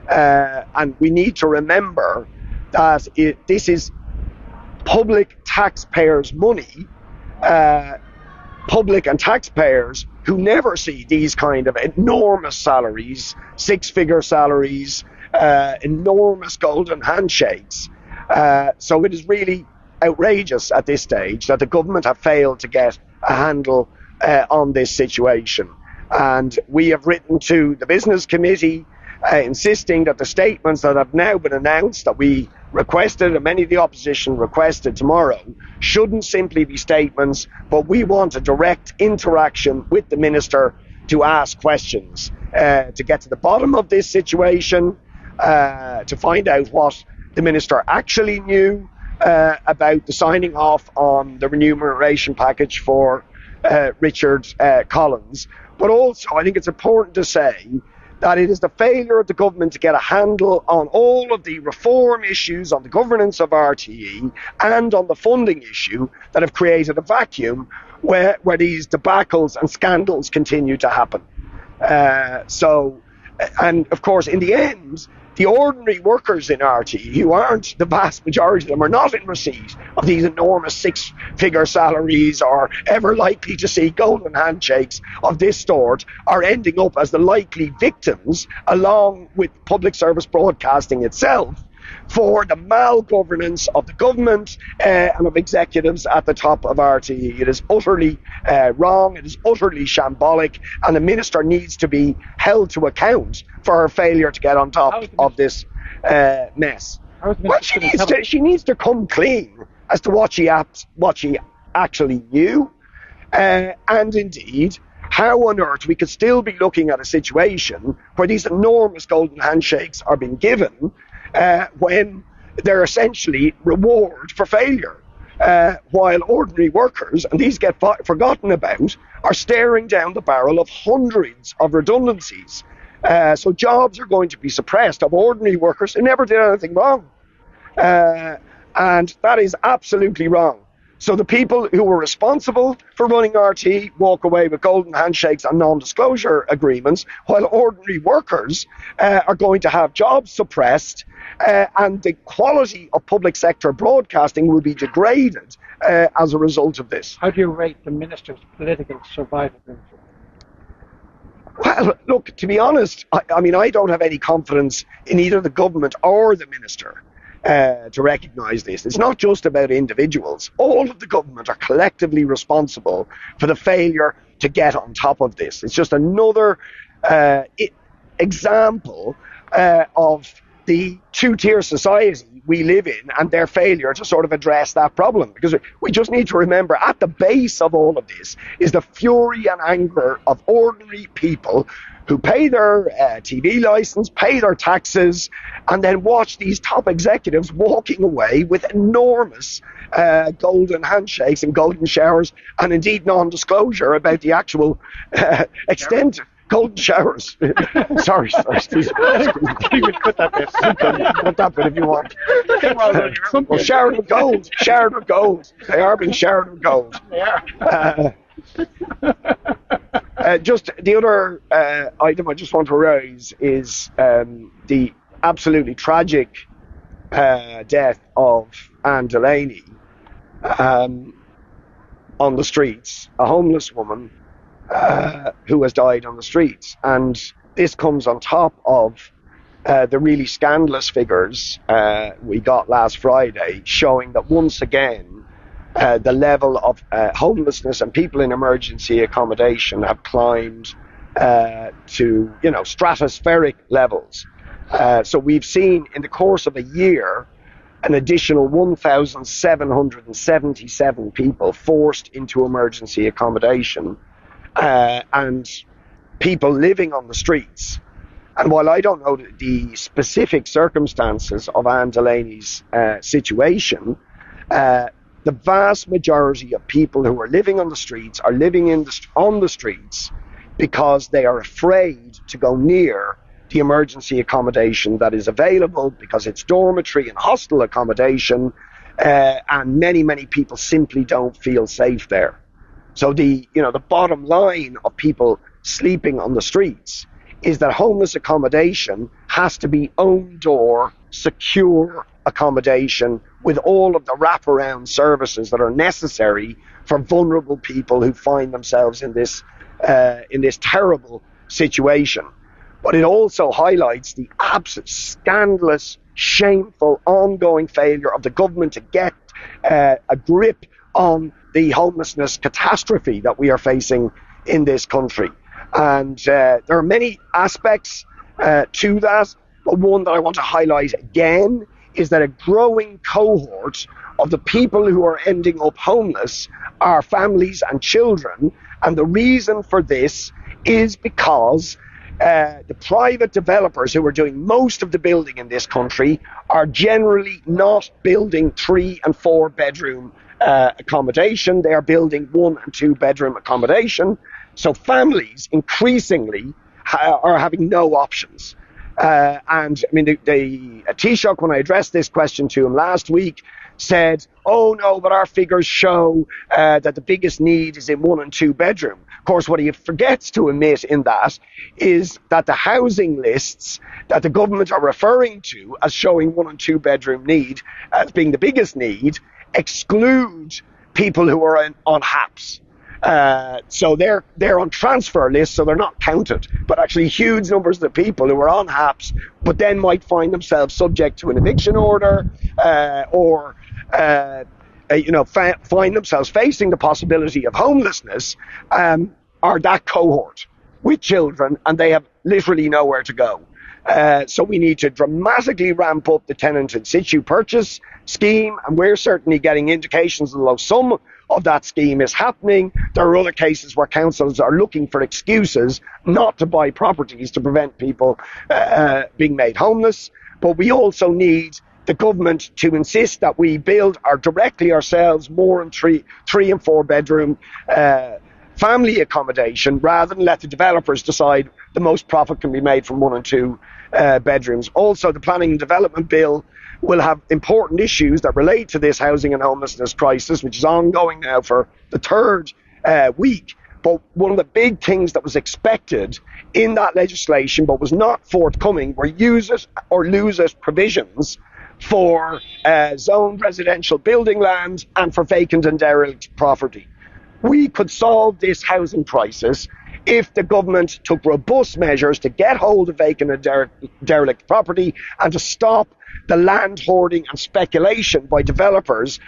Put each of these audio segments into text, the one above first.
And we need to remember that this is public taxpayers' money, public and taxpayers who never see these kind of enormous salaries, six-figure salaries, enormous golden handshakes. So it is really outrageous at this stage that the government have failed to get a handle on this situation. And we have written to the Business Committee insisting that the statements that have now been announced that we requested and many of the opposition requested tomorrow shouldn't simply be statements, but we want a direct interaction with the Minister to ask questions, to get to the bottom of this situation, to find out what the Minister actually knew about the signing off on the remuneration package for Richard Collins. But also, I think it's important to say that it is the failure of the government to get a handle on all of the reform issues, on the governance of RTE, and on the funding issue that have created a vacuum where these debacles and scandals continue to happen. And of course, in the end, the ordinary workers in RTE, who aren't the vast majority of them, are not in receipt of these enormous six-figure salaries or ever likely to see golden handshakes of this sort, are ending up as the likely victims, along with public service broadcasting itself, for the malgovernance of the government and of executives at the top of RTE. It is utterly wrong, it is utterly shambolic, and the Minister needs to be held to account for her failure to get on top of this mess. Well, she needs to come clean as to what she actually knew, and indeed how on earth we could still be looking at a situation where these enormous golden handshakes are being given when they're essentially reward for failure, while ordinary workers, and these get forgotten about, are staring down the barrel of hundreds of redundancies. So jobs are going to be suppressed of ordinary workers who never did anything wrong. And that is absolutely wrong. So the people who were responsible for running RT walk away with golden handshakes and non-disclosure agreements, while ordinary workers are going to have jobs suppressed, and the quality of public sector broadcasting will be degraded as a result of this. How do you rate the Minister's political survivability? Well, look, to be honest, I mean, I don't have any confidence in either the government or the Minister to recognise this. It's not just about individuals. All of the government are collectively responsible for the failure to get on top of this. It's just another example of the two-tier society we live in and their failure to sort of address that problem. Because we just need to remember, at the base of all of this is the fury and anger of ordinary people who pay their TV license, pay their taxes, and then watch these top executives walking away with enormous golden handshakes and golden showers, and indeed non-disclosure about the actual extent. Golden showers. Sorry. You could cut that bit. Cut that bit if you want. Well, showered with gold. Showered with gold. They are being showered with gold. Just the other item I just want to raise is the absolutely tragic death of Anne Delaney on the streets, a homeless woman who has died on the streets. And this comes on top of the really scandalous figures we got last Friday, showing that once again the level of homelessness and people in emergency accommodation have climbed to stratospheric levels. So we've seen in the course of a year an additional 1,777 people forced into emergency accommodation, and people living on the streets. And while I don't know the specific circumstances of Anne Delaney's situation, the vast majority of people who are living on the streets are living on the streets because they are afraid to go near the emergency accommodation that is available, because it's dormitory and hostel accommodation, and many people simply don't feel safe there. So the bottom line of people sleeping on the streets is that homeless accommodation has to be own door, secure accommodation with all of the wraparound services that are necessary for vulnerable people who find themselves in this terrible situation. But it also highlights the absolute scandalous, shameful, ongoing failure of the government to get a grip on the homelessness catastrophe that we are facing in this country. And there are many aspects to that, but one that I want to highlight again is that a growing cohort of the people who are ending up homeless are families and children. And the reason for this is because the private developers who are doing most of the building in this country are generally not building 3 and 4 bedroom accommodation. They are building 1 and 2 bedroom accommodation. So families increasingly are having no options. And I mean, the Taoiseach, when I addressed this question to him last week, said, oh no, but our figures show that the biggest need is in 1 and 2 bedroom. Of course, what he forgets to admit in that is that the housing lists that the government are referring to as showing 1 and 2 bedroom need as being the biggest need exclude people who are on HAPs. So they're on transfer lists, so they're not counted. But actually, huge numbers of the people who are on HAPs, but then might find themselves subject to an eviction order, or find themselves facing the possibility of homelessness, are that cohort with children, and they have literally nowhere to go. So we need to dramatically ramp up the tenant in situ purchase scheme, and we're certainly getting indications, although some of that scheme is happening, there are other cases where councils are looking for excuses not to buy properties to prevent people being made homeless. But we also need the government to insist that we build directly ourselves more in 3 and 4 bedroom family accommodation, rather than let the developers decide the most profit can be made from 1 and 2 bedrooms. Also, the Planning and Development Bill will have important issues that relate to this housing and homelessness crisis, which is ongoing now for the 3rd week. But one of the big things that was expected in that legislation but was not forthcoming were use it or lose it provisions for zoned residential building land and for vacant and derelict property. We could solve this housing crisis if the government took robust measures to get hold of vacant and derelict property and to stop the land hoarding and speculation by developers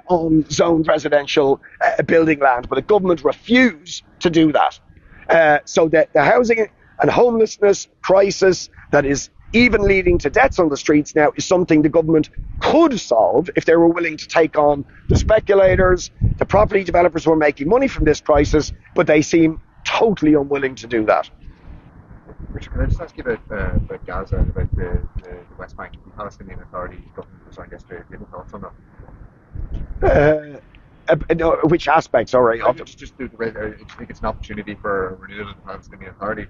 on zoned residential building land. But the government refused to do that. So that the housing and homelessness crisis that is even leading to deaths on the streets now is something the government could solve if they were willing to take on the speculators, the property developers who are making money from this crisis, but they seem totally unwilling to do that. Richard, can I just ask you about Gaza and about the West Bank? The Palestinian Authority government was on yesterday. Do you have thoughts on that? Which aspects, sorry? Just do you think it's an opportunity for renewal of the Palestinian Authority,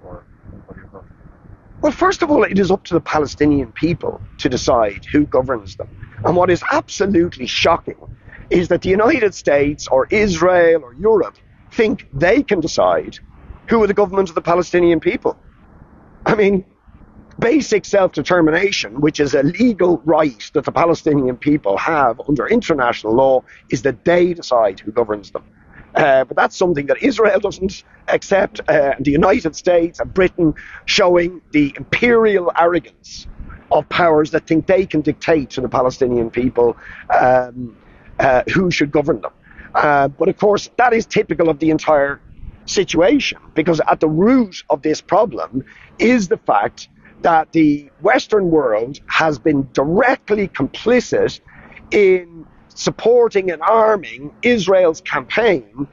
or what are your thoughts? Well, first of all, it is up to the Palestinian people to decide who governs them. And what is absolutely shocking is that the United States or Israel or Europe think they can decide who are the government of the Palestinian people. I mean, basic self-determination, which is a legal right that the Palestinian people have under international law, is that they decide who governs them. But that's something that Israel doesn't accept, the United States and Britain, showing the imperial arrogance of powers that think they can dictate to the Palestinian people who should govern them. But of course, that is typical of the entire situation, because at the root of this problem is the fact that the Western world has been directly complicit in supporting and arming Israel's campaign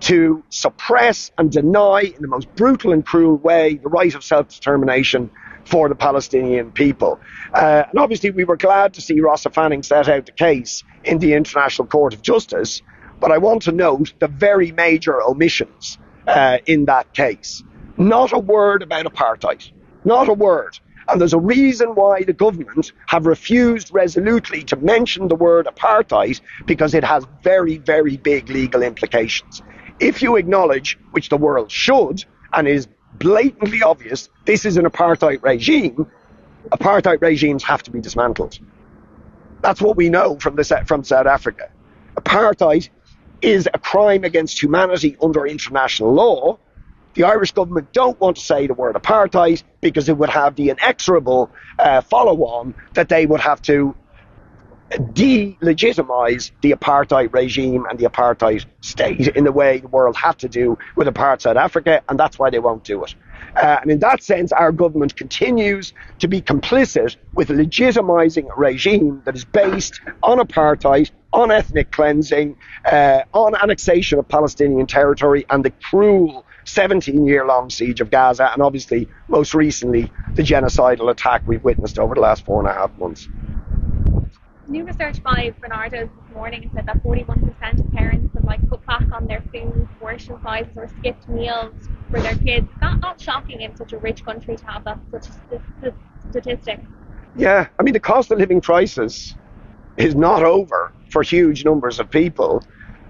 to suppress and deny in the most brutal and cruel way the right of self-determination for the Palestinian people. And obviously we were glad to see Rossa Fanning set out the case in the International Court of Justice, but I want to note the very major omissions in that case. Not a word about apartheid. Not a word. And there's a reason why the government have refused resolutely to mention the word apartheid, because it has very, very big legal implications. If you acknowledge, which the world should, and is blatantly obvious this is an apartheid regime, apartheid regimes have to be dismantled. That's what we know from South Africa. Apartheid is a crime against humanity under international law. The Irish government don't want to say the word apartheid because it would have the inexorable follow-on that they would have to delegitimize the apartheid regime and the apartheid state in the way the world had to do with apartheid South Africa, and that's why they won't do it. And in that sense, our government continues to be complicit with legitimizing a regime that is based on apartheid, on ethnic cleansing, on annexation of Palestinian territory, and the cruel 17-year-long siege of Gaza, and obviously, most recently, the genocidal attack we've witnessed over the last 4.5 months. New research by Bernardo's this morning said that 41% of parents have cut back on their food, portion sizes, or skipped meals for their kids. Not shocking in such a rich country to have that such a statistic. Yeah, I mean, the cost of living crisis is not over for huge numbers of people,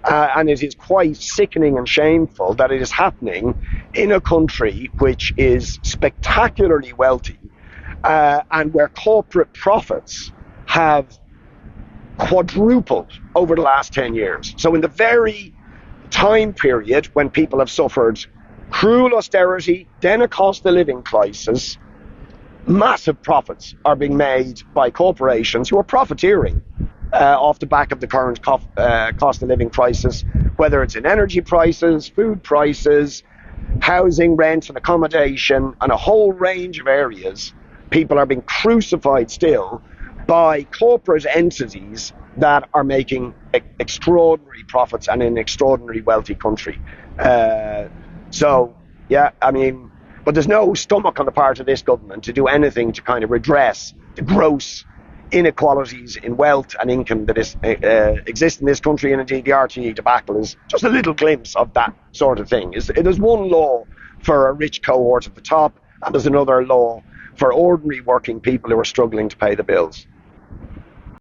and it is quite sickening and shameful that it is happening in a country which is spectacularly wealthy, and where corporate profits have quadrupled over the last 10 years. So in the very time period when people have suffered cruel austerity, then a cost of living crisis, massive profits are being made by corporations who are profiteering off the back of the current cost of living crisis, whether it's in energy prices, food prices, housing, rent and accommodation, and a whole range of areas. People are being crucified still by corporate entities that are making extraordinary profits and in an extraordinarily wealthy country. So, yeah, I mean, but there's no stomach on the part of this government to do anything to kind of redress the gross inequalities in wealth and income that exist in this country, and indeed the RTE debacle is just a little glimpse of that sort of thing. There's one law for a rich cohort at the top, and there's another law for ordinary working people who are struggling to pay the bills.